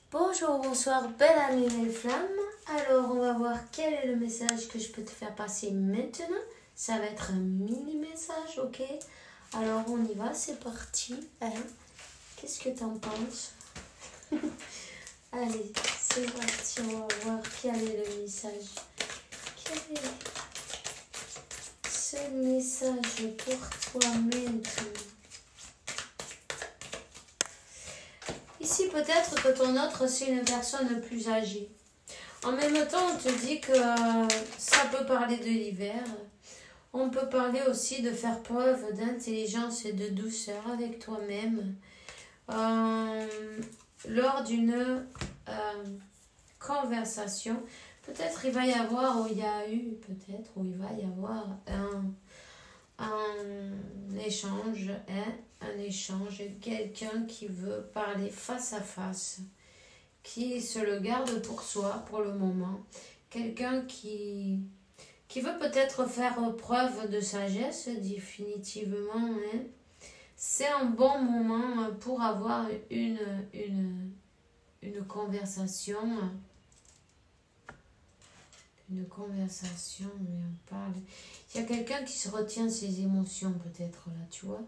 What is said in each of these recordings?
Bonjour, bonsoir, belle amie, belle flamme. Alors, on va voir quel est le message que je peux te faire passer maintenant. Ça va être un mini message, ok? Alors, on y va, c'est parti. Hein? Qu'est-ce que t'en penses? Allez, c'est parti, on va voir quel est le message. Quel est ce message pour toi maintenant? Ici, peut-être que ton autre, c'est une personne plus âgée. En même temps, on te dit que ça peut parler de l'hiver. On peut parler aussi de faire preuve d'intelligence et de douceur avec toi-même. Lors d'une conversation, peut-être il va y avoir, ou il y a eu, peut-être, ou il va y avoir un échange, un échange, quelqu'un qui veut parler face à face, qui se le garde pour soi pour le moment, quelqu'un qui veut peut-être faire preuve de sagesse définitivement. C'est un bon moment pour avoir une conversation. Une conversation, mais on parle. Il y a quelqu'un qui se retient ses émotions peut-être là, tu vois.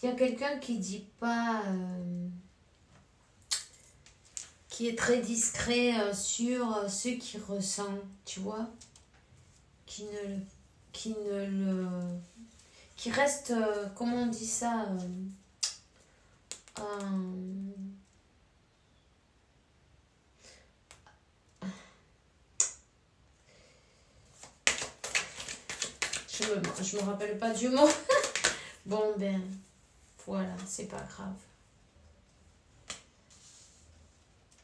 Il y a quelqu'un qui dit pas, qui est très discret sur ce qu'il ressent, tu vois. Qui reste, comment on dit ça, je me rappelle pas du mot. Bon ben, voilà, c'est pas grave.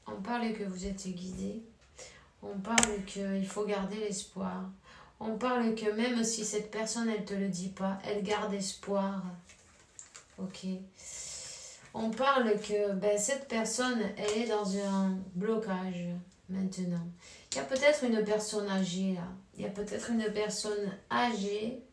On parle que vous êtes guidé. On parle qu'il faut garder l'espoir. On parle que même si cette personne, elle te le dit pas, elle garde espoir. Ok. On parle que cette personne, elle est dans un blocage maintenant. Il y a peut-être une personne âgée là. Il y a peut-être une personne âgée.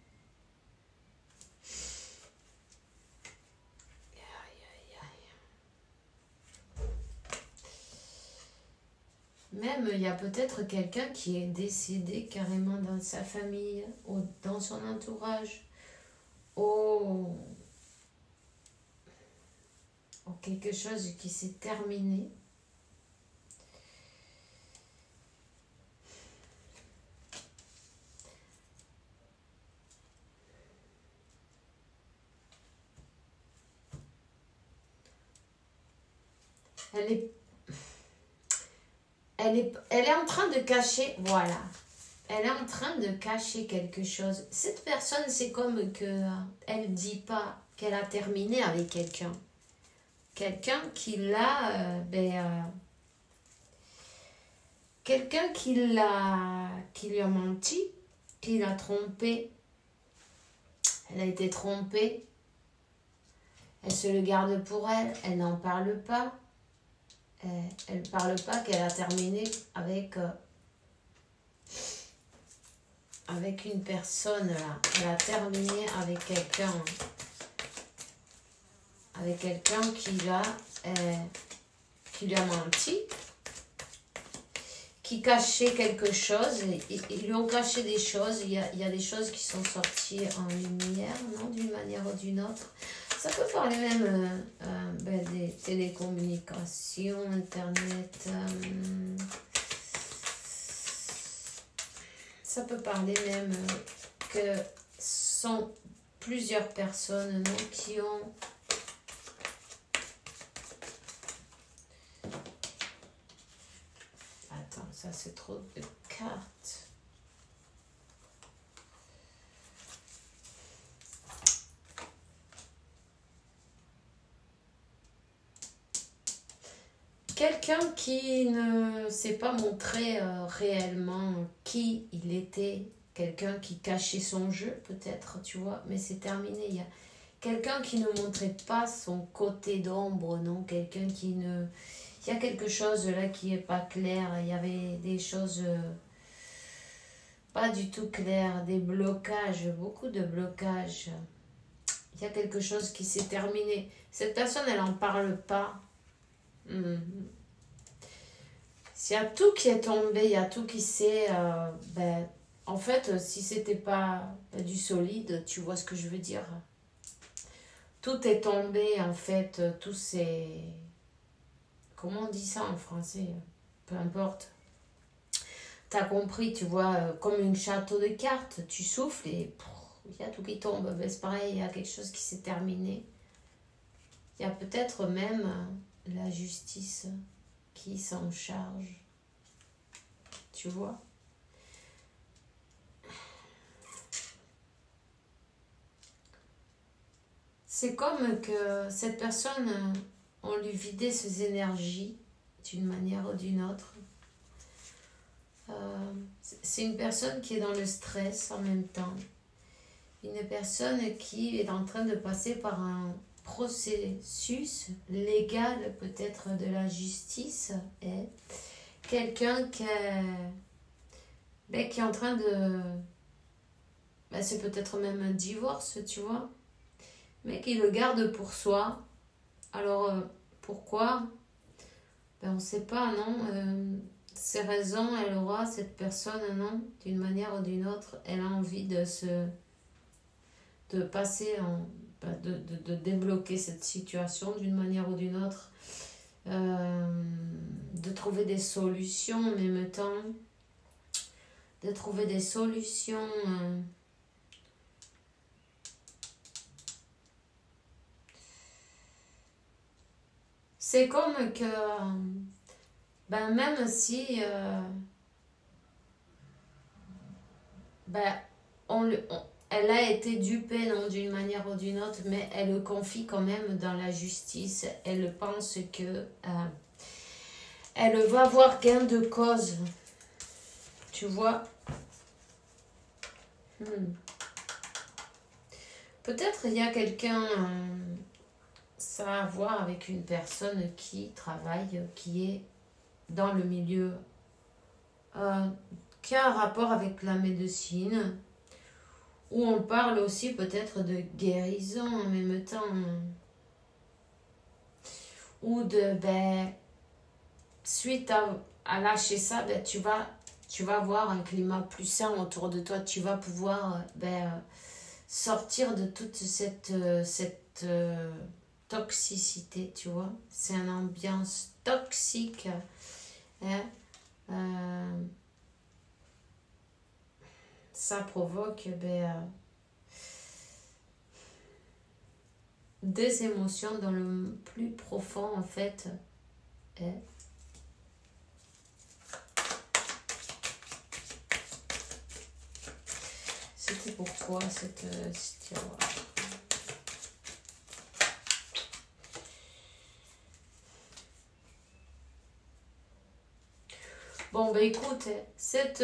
Même il y a peut-être quelqu'un qui est décédé carrément dans sa famille, ou dans son entourage, ou quelque chose qui s'est terminé. Elle est en train de cacher, voilà. Elle est en train de cacher quelque chose. Cette personne, c'est comme que elle dit pas qu'elle a terminé avec quelqu'un. Quelqu'un qui l'a, quelqu'un qui lui a menti, qui l'a trompé. Elle a été trompée. Elle se le garde pour elle. Elle n'en parle pas. Elle ne parle pas qu'elle a terminé avec une personne là. Elle a terminé avec quelqu'un. Avec quelqu'un qui lui a menti. Qui cachait quelque chose. Ils lui ont caché des choses. Il y a des choses qui sont sorties en lumière, non, d'une manière ou d'une autre. Ça peut parler même des télécommunications, Internet. Ça peut parler même que sont plusieurs personnes, non, qui ont... Attends, ça c'est trop de cartes. Quelqu'un qui ne s'est pas montré réellement qui il était, quelqu'un qui cachait son jeu peut-être, tu vois, mais c'est terminé. Il y a quelqu'un qui ne montrait pas son côté d'ombre, non, quelqu'un qui ne... Il y a quelque chose là qui n'est pas clair, il y avait des choses pas du tout claires, des blocages, beaucoup de blocages. Il y a quelque chose qui s'est terminé. Cette personne, elle n'en parle pas. Il y a tout qui est tombé, il y a tout qui s'est... en fait, si c'était pas du solide, tu vois ce que je veux dire. Tout est tombé, en fait, tout c'est... Comment on dit ça en français? Peu importe. T'as compris, tu vois, comme un château de cartes, tu souffles et il y a tout qui tombe. Ben, c'est pareil, il y a quelque chose qui s'est terminé. Il y a peut-être même la justice qui s'en charge. Tu vois? C'est comme que cette personne, on lui vidait ses énergies d'une manière ou d'une autre. C'est une personne qui est dans le stress en même temps. Une personne qui est en train de passer par un processus légal, peut-être de la justice. Et quelqu'un qui est en train de... c'est peut-être même un divorce, tu vois. Mais qui le garde pour soi. Alors, pourquoi? On ne sait pas, non. Ces raisons, elle aura, cette personne, non, d'une manière ou d'une autre, elle a envie de passer, de débloquer cette situation d'une manière ou d'une autre, de trouver des solutions en même temps, de trouver des solutions... C'est comme que... même si elle a été dupée non, d'une manière ou d'une autre, mais elle le confie quand même dans la justice. Elle pense que elle va avoir gain de cause. Tu vois? Peut-être il y a quelqu'un, ça a à voir avec une personne qui travaille, qui est dans le milieu, qui a un rapport avec la médecine, où on parle aussi peut-être de guérison en même temps, ou de, suite à lâcher ça, tu vas avoir un climat plus sain autour de toi, tu vas pouvoir sortir de toute cette toxicité, tu vois. C'est une ambiance toxique, hein. Ça provoque des émotions dans le plus profond, en fait. C'était pourquoi cette tiroir? Bon, écoute, cette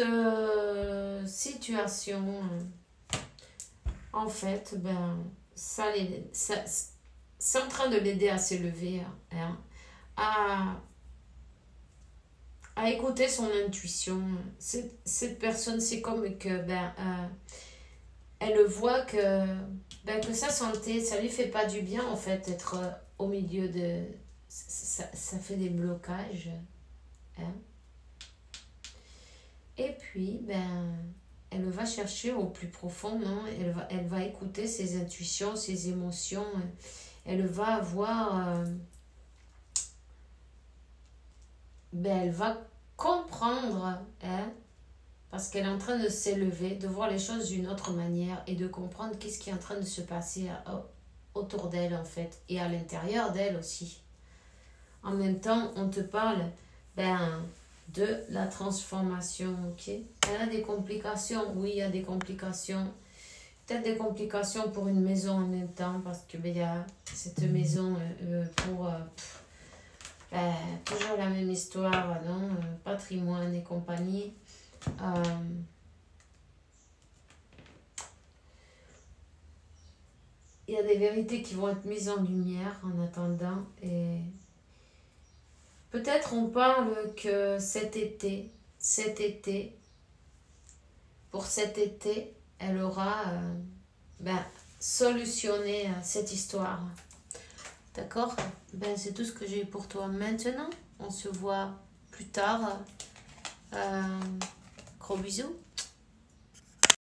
situation, en fait, c'est en train de l'aider à s'élever, hein, à écouter son intuition. Cette personne, c'est comme que, elle voit que sa santé, ça lui fait pas du bien, en fait, d'être au milieu de... Ça fait des blocages, hein. Et puis, elle va chercher au plus profond, non? Elle va écouter ses intuitions, ses émotions. Elle va avoir... elle va comprendre, hein? Parce qu'elle est en train de s'élever, de voir les choses d'une autre manière et de comprendre qu'est-ce qui est en train de se passer autour d'elle, en fait. Et à l'intérieur d'elle aussi. En même temps, on te parle, de la transformation, ok? Elle a des complications, oui, il y a des complications. Peut-être des complications pour une maison en même temps, parce que il y a cette maison pour toujours la même histoire, non? Patrimoine et compagnie. Il y a des vérités qui vont être mises en lumière en attendant, et peut-être on parle que cet été, elle aura solutionné cette histoire. D'accord? C'est tout ce que j'ai pour toi maintenant. On se voit plus tard. Gros bisous.